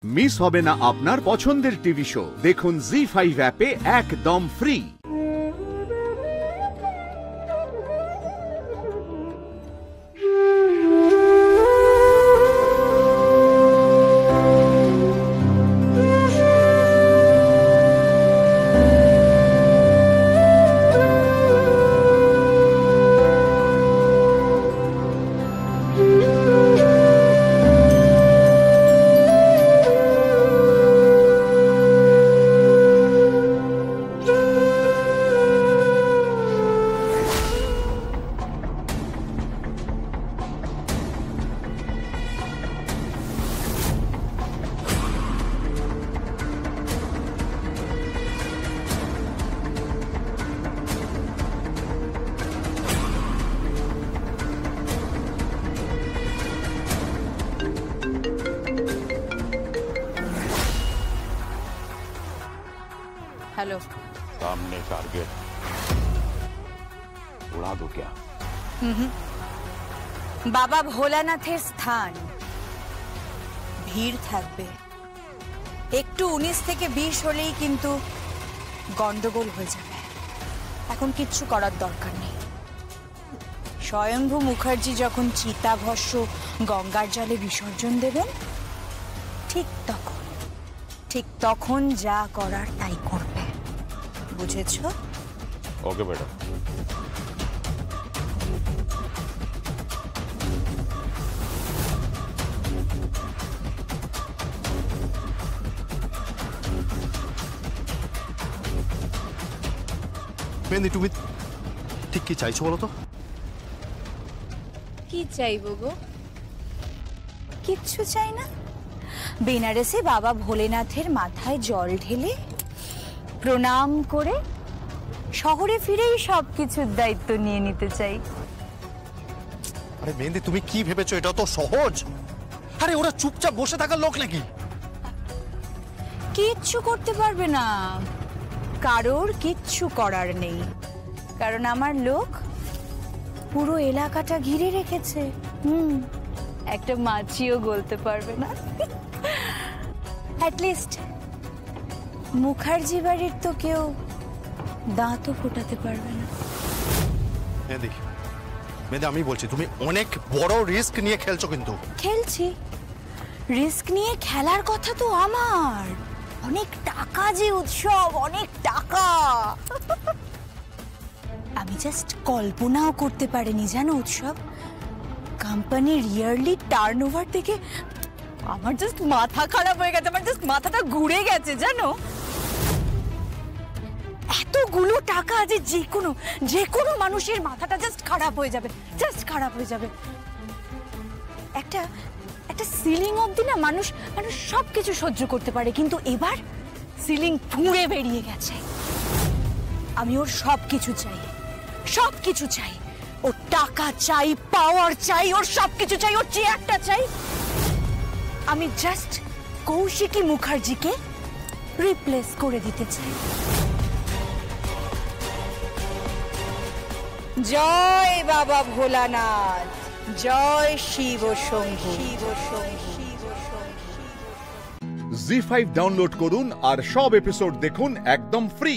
Miss হবে না আপনার পছন্দের টিভি শো। দেখুন জি5 অ্যাপে একদম ফ্রি। हेलो। सामने टारगेट उड़ा दो क्या? बाबा भोलानाथের স্থান ভিড় থাকবে, একটু 19 থেকে 20 হলেই কিন্তু গন্ডগোল হয়ে যাবে। এখন কিচ্ছু করার দরকার নেই। স্বয়ম্ভু মুখার্জি যখন চিতাভস্য গঙ্গার জলে বিসর্জন দেবেন, ঠিক তখন যা করার তাই করবে, বুঝেছো? ओके बेटा। মেহেন্দি, তুমি ঠিক কি চাইছো বলো তো? কি চাইবো গো? কিচ্ছু চাই না। বেনারসে বাবা ভোলেনাথের মাথায় জল ঢেলে প্রণাম করে শহরে ফিরেই সবকিছুর দায়িত্ব নিয়ে নিতে চাই। আরে মেহেন্দি, তুমি কি ভেবেছো এটা তো সহজ? আরে ওরা চুপচাপ বসে থাকার লোক নাকি? কিচ্ছু করতে পারবে না, কারোর কিচ্ছু করার নেই, কারণ আমার লোক পুরো এলাকাটা ঘিরে রেখেছে। একটা মাছিও গলতে পারবে না। অ্যাটলিস্ট মুখার্জি বাড়ির তো কেউ দাঁতও ফোটাতে পারবে না। মেহেন্দি, আমি বলছি তুমি অনেক বড় রিস্ক নিয়ে খেলছো। কিন্তু খেলছি, রিস্ক নিয়ে খেলার কথা তো আমার। অনেক টাকা যে উৎসব, অনেক টাকা। আমি জাস্ট কল্পনাও করতে পারিনি জানো উৎসব। কোম্পানির ইয়ারলি টার্নওভার থেকে আমার জাস্ট মাথা খারাপ হয়ে গেছে, আমার জাস্ট মাথাটা ঘুরে গেছে জানো। এতগুলো টাকা আছে, যে কোনো মানুষের মাথাটা জাস্ট খারাপ হয়ে যাবে, জাস্ট খারাপ হয়ে যাবে। একটা সিলিং অবধি না মানুষ সবকিছু সহ্য করতে পারে, কিন্তু এবার সিলিং ফুঁড়ে বেরিয়ে গেছে। আমি ওর সবকিছু চাই, ওর টাকা চাই, পাওয়ার চাই, ওর সবকিছু চাই, ওর চেয়ারটা চাই। আমি জাস্ট কৌশিকী মুখার্জিকে রিপ্লেস করে দিতে চাই। জয় বাবা ভোলানাথ, জয় শিব শম্ভু। জি5 ডাউনলোড করুন আর সব এপিসোড দেখুন একদম ফ্রি।